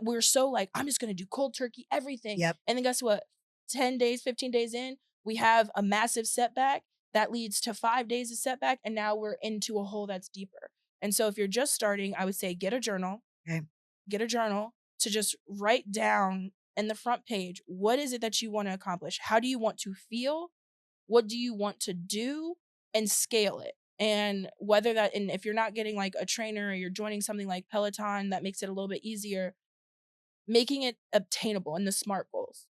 we're so like, I'm just going to do cold turkey, everything. Yep. And then guess what? 10 days, 15 days in, we have a massive setback that leads to 5 days of setback. And now we're into a hole that's deeper. And so if you're just starting, I would say get a journal. Okay. Get a journal to just write down in the front page, what is it that you want to accomplish? How do you want to feel? What do you want to do? And scale it. And whether that, and if you're not getting like a trainer or you're joining something like Peloton that makes it a little bit easier, making it obtainable in the SMART goals.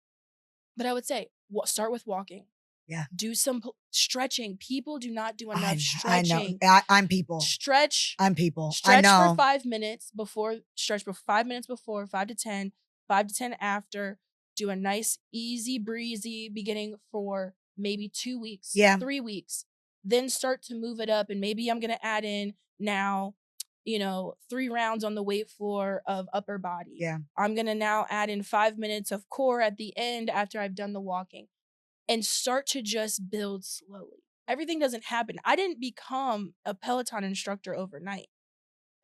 But I would say, start with walking. Yeah. Do some stretching. People do not do enough I know. stretching. I'm people. Stretch. I'm people. I Stretch for know. 5 minutes before, stretch for 5 minutes before, 5 to 10, 5 to 10 after. Do a nice, easy breezy beginning for maybe 2 weeks, Yeah. 3 weeks. Then start to move it up. And maybe I'm going to add in now, 3 rounds on the weight floor of upper body. Yeah. I'm going to now add in 5 minutes of core at the end after I've done the walking. And start to just build slowly. Everything doesn't happen. I didn't become a Peloton instructor overnight.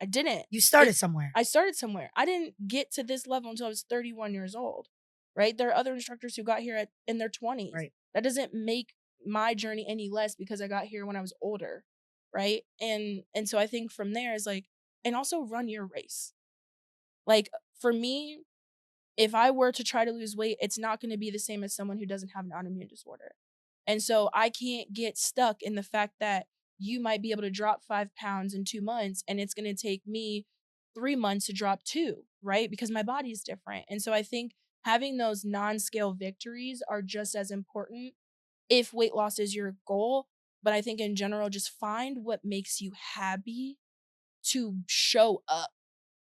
I didn't. You started somewhere. I started somewhere. I didn't get to this level until I was 31 years old, right? There are other instructors who got here in their 20s. Right. That doesn't make my journey any less because I got here when I was older, right? And so I think from there is like, and also run your race. Like for me, if I were to try to lose weight, it's not going to be the same as someone who doesn't have an autoimmune disorder. And so I can't get stuck in the fact that you might be able to drop 5 pounds in 2 months and it's going to take me 3 months to drop 2, right? Because my body's different. And so I think having those non-scale victories are just as important if weight loss is your goal. But I think in general, just find what makes you happy to show up.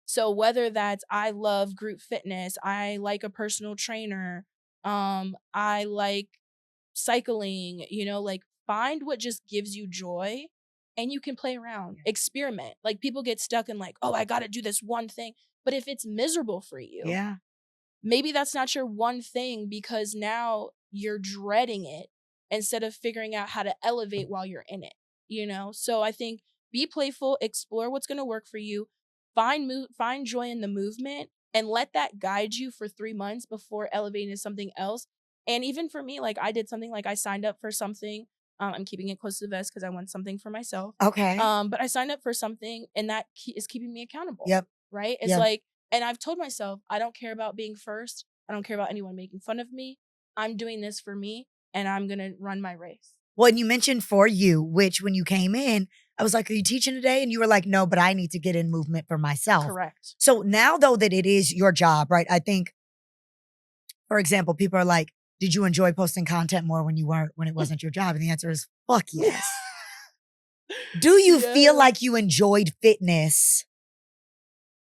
So whether that's I love group fitness, I like a personal trainer, I like cycling, like find what just gives you joy and you can play around, experiment. Like people get stuck in like, oh, I got to do this one thing. But if it's miserable for you, maybe that's not your one thing because now you're dreading it instead of figuring out how to elevate while you're in it, So I think be playful, explore what's going to work for you, find joy in the movement and let that guide you for 3 months before elevating to something else. And even for me, like I did something like I signed up for something. I'm keeping it close to the vest because I want something for myself. Okay. But I signed up for something and that is keeping me accountable. Yep. Right. It's like, and I've told myself, I don't care about being first. I don't care about anyone making fun of me. I'm doing this for me and I'm going to run my race. Well, and you mentioned for you, which when you came in, I was like, are you teaching today? And you were like, no, but I need to get in movement for myself. Correct. So now though that it is your job, right? I think, for example, people are like, did you enjoy posting content more when it wasn't your job? And the answer is fuck yes. Do you feel like you enjoyed fitness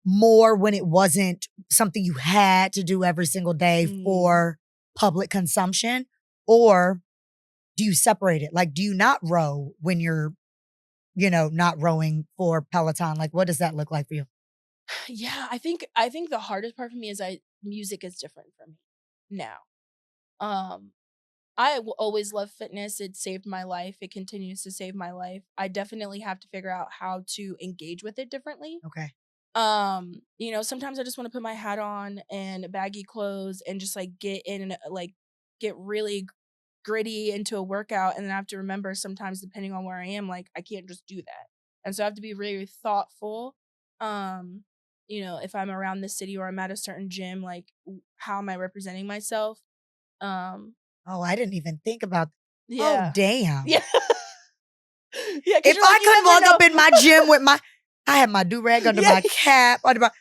more when it wasn't something you had to do every single day for public consumption? Or do you separate it? Like, do you not row when you're, not rowing for Peloton? Like, what does that look like for you? Yeah, I think the hardest part for me is music is different for me now. I will always love fitness. It saved my life. It continues to save my life. I definitely have to figure out how to engage with it differently. Okay. Sometimes I just want to put my hat on and baggy clothes and just like get in and like get really gritty into a workout. And then I have to remember sometimes depending on where I am, like I can't just do that. And so I have to be really thoughtful. If I'm around the city or I'm at a certain gym, like how am I representing myself? Oh, I didn't even think about. Yeah. Oh, damn. Yeah. If I couldn't walk up in my gym with I have my do-rag under my cap, under my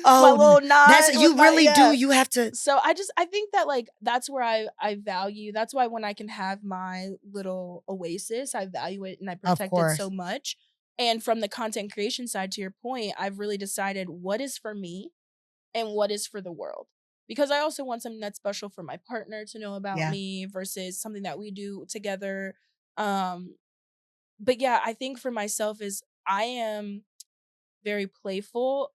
little knot. You really do. You have to. So I think that like, that's where I value, that's why when I can have my little oasis, I value it and I protect it so much. And from the content creation side, to your point, I've really decided what is for me and what is for the world. Because I also want something that's special for my partner to know about me versus something that we do together. But yeah, I think for myself is I am very playful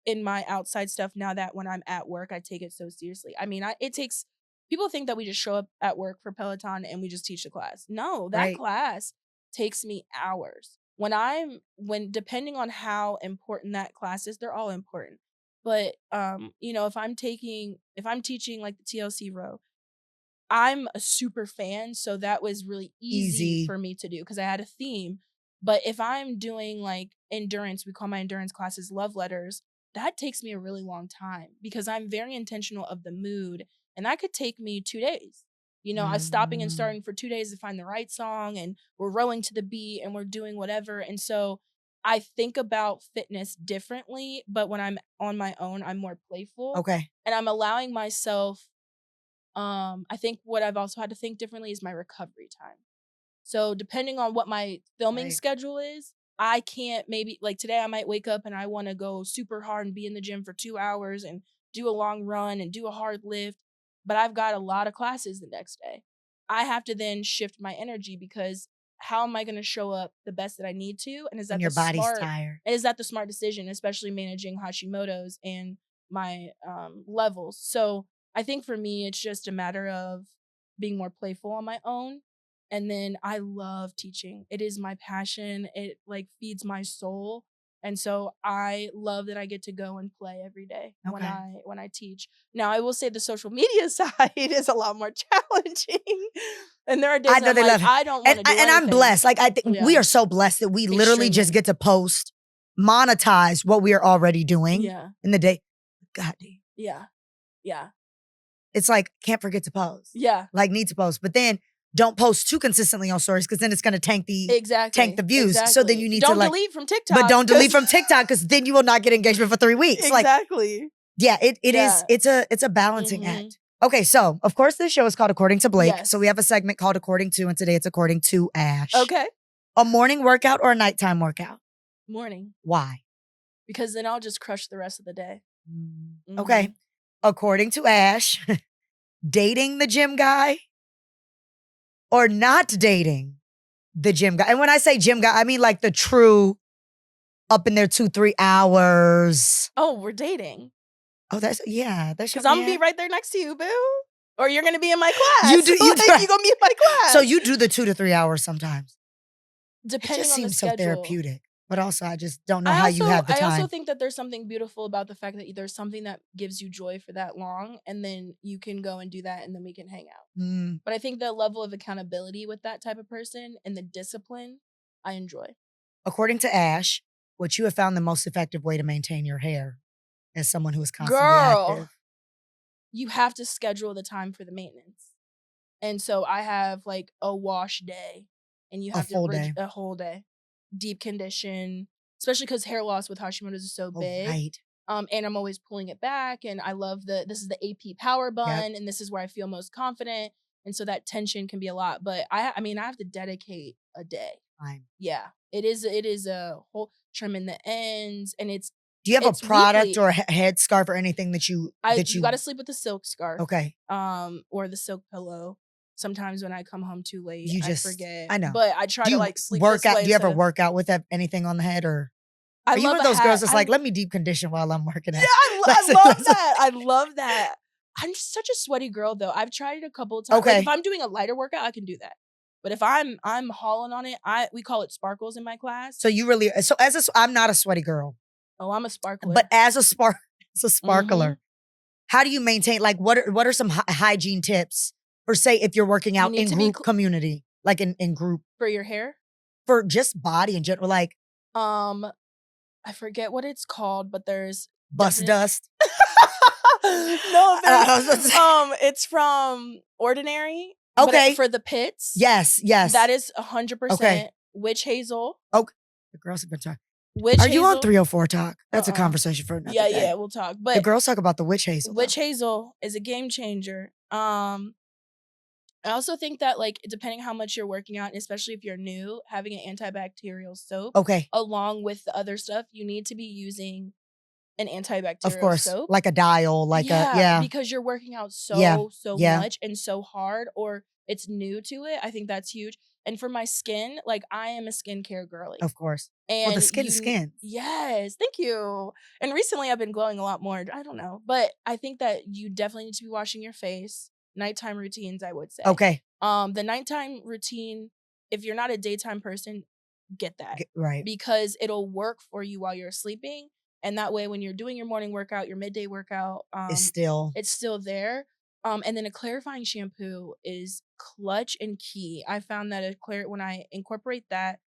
in my outside stuff now that when I'm at work, I take it so seriously. I mean, people think that we just show up at work for Peloton and we just teach the class. No, that class takes me hours. When depending on how important that class is, they're all important. But if I'm teaching like the TLC row, I'm a super fan, so that was really easy for me to do because I had a theme. But if I'm doing like endurance, we call my endurance classes love letters, that takes me a really long time because I'm very intentional of the mood, and that could take me 2 days. I'm stopping and starting for 2 days to find the right song, and we're rowing to the beat and we're doing whatever. And so I think about fitness differently, but when I'm on my own, I'm more playful. Okay. And I'm allowing myself I think what I've also had to think differently is my recovery time. So depending on what my filming schedule is, I can't maybe like today I might wake up and I want to go super hard and be in the gym for 2 hours and do a long run and do a hard lift, but I've got a lot of classes the next day. I have to then shift my energy because how am I going to show up the best that I need to? And is that when your body's tired? Is that the smart decision, especially managing Hashimoto's and my levels? So I think for me, it's just a matter of being more playful on my own. And then I love teaching. It is my passion. It like feeds my soul. And so I love that I get to go and play every day when I teach. Now I will say the social media side is a lot more challenging. And there are days I'm like, I don't want to do anything. And I'm blessed. Like I think we are so blessed that we literally just get to post, monetize what we are already doing in the day. God damn. Yeah. Yeah. It's like, can't forget to post. Yeah. Like, need to post. But then don't post too consistently on stories because then it's going to tank the views. Exactly. So then you need don't delete from TikTok. But don't delete from TikTok because then you will not get engagement for 3 weeks. Exactly. Like, yeah, it's a balancing act. Okay, so of course this show is called According to Blake. Yes. So we have a segment called According to, and today it's According to Ash. Okay. A morning workout or a nighttime workout? Morning. Why? Because then I'll just crush the rest of the day. Okay. According to Ash, dating the gym guy or not dating the gym guy? And when I say gym guy, I mean like the true up in there 2-3 hours. Oh, we're dating. Oh, that's because I'm gonna be right there next to you, boo. Or you're gonna be in my class. You're gonna be in my class. So you do the 2 to 3 hours sometimes. Depending it just on seems the schedule. so therapeutic. But also, I just don't know how you have the time. I also think that there's something beautiful about the fact that there's something that gives you joy for that long, and then you can go and do that, and then we can hang out. But I think the level of accountability with that type of person and the discipline, I enjoy. According to Ash, what you have found the most effective way to maintain your hair as someone who is constantly active? You have to schedule the time for the maintenance. And so I have like a wash day, and you have a whole day. Deep condition, especially because hair loss with Hashimoto's is so big. Right. And I'm always pulling it back, and I love this is the AP power bun, and this is where I feel most confident. And so that tension can be a lot, but I have to dedicate a day. Fine. Yeah, it is a whole trimming the ends, and it's. Do you have a product or a head scarf or anything that you got to sleep with the silk scarf. Okay. Or the silk pillow. Sometimes when I come home too late, I forget. I know. But I try to like sleep work this out. way. Do you ever work out with anything on the head, or are you one of those girls that's like, let me deep condition while I'm working out? Yeah, I love that. I love that. I'm just such a sweaty girl though. I've tried it a couple of times. Okay. Like, if I'm doing a lighter workout, I can do that. But if I'm hauling on it, we call it sparkles in my class. So I'm not a sweaty girl. Oh, I'm a sparkler. But as a sparkler, how do you maintain? Like, what are some hygiene tips? Or say if you're working out in group community, like in group. For your hair? For just body in general, like. I forget what it's called, but there's. Bust dust? No, it's from Ordinary. Okay. But for the pits. Yes. That is 100% witch hazel. Okay. The girls have been talking. Are you on 304 Talk? That's a conversation for another day. Yeah, we'll talk. But the girls talk about the witch hazel. Witch hazel is a game changer. I also think that, like, depending how much you're working out, and especially if you're new, having an antibacterial soap, along with the other stuff, you need to be using an antibacterial of course, soap, like a dial, because you're working out so much and so hard, or it's new to it. I think that's huge. And for my skin, like I am a skincare girly. Of course. And Well, the skin is skin. Yes, thank you. And recently I've been glowing a lot more. I don't know. But I think that you definitely need to be washing your face. Nighttime routines, I would say. Okay. The nighttime routine, if you're not a daytime person, get that. Right. Because it'll work for you while you're sleeping. And that way when you're doing your morning workout, your midday workout, It's still there. And then a clarifying shampoo is clutch and key. I found that when I incorporate that,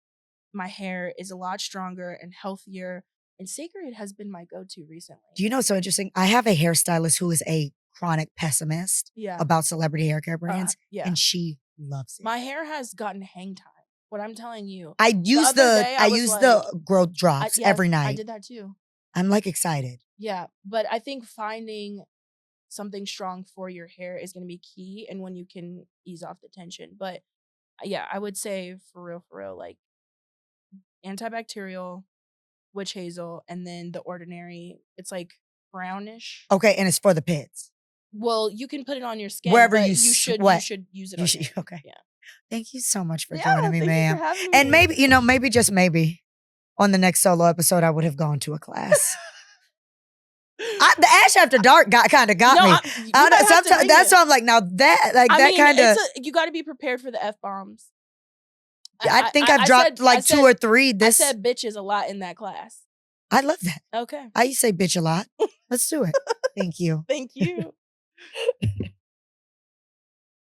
my hair is a lot stronger and healthier. And Sacred has been my go-to recently. Do you know, so interesting? I have a hairstylist who is a chronic pessimist about celebrity hair care brands. And she loves it. My hair has gotten hang time. What I'm telling you. I use the growth drops every night. I did that too. I'm like excited. Yeah. But I think finding something strong for your hair is going to be key, and when you can ease off the tension. But yeah, I would say for real, like antibacterial, witch hazel, and then the ordinary. It's like brownish. Okay, and it's for the pits. Well, you can put it on your skin. Wherever but you should use it. Okay. Yeah. Thank you so much for joining me, thank ma'am. You for having and me. maybe just maybe on the next solo episode, I would have gone to a class. The Ash After Dark kind of got me. Sometimes that's why I'm like, now that that kind of. You got to be prepared for the F-bombs. I think I've dropped two or three. I said bitches a lot in that class. I love that. Okay. I used to say bitch a lot. Let's do it. Thank you. Thank you.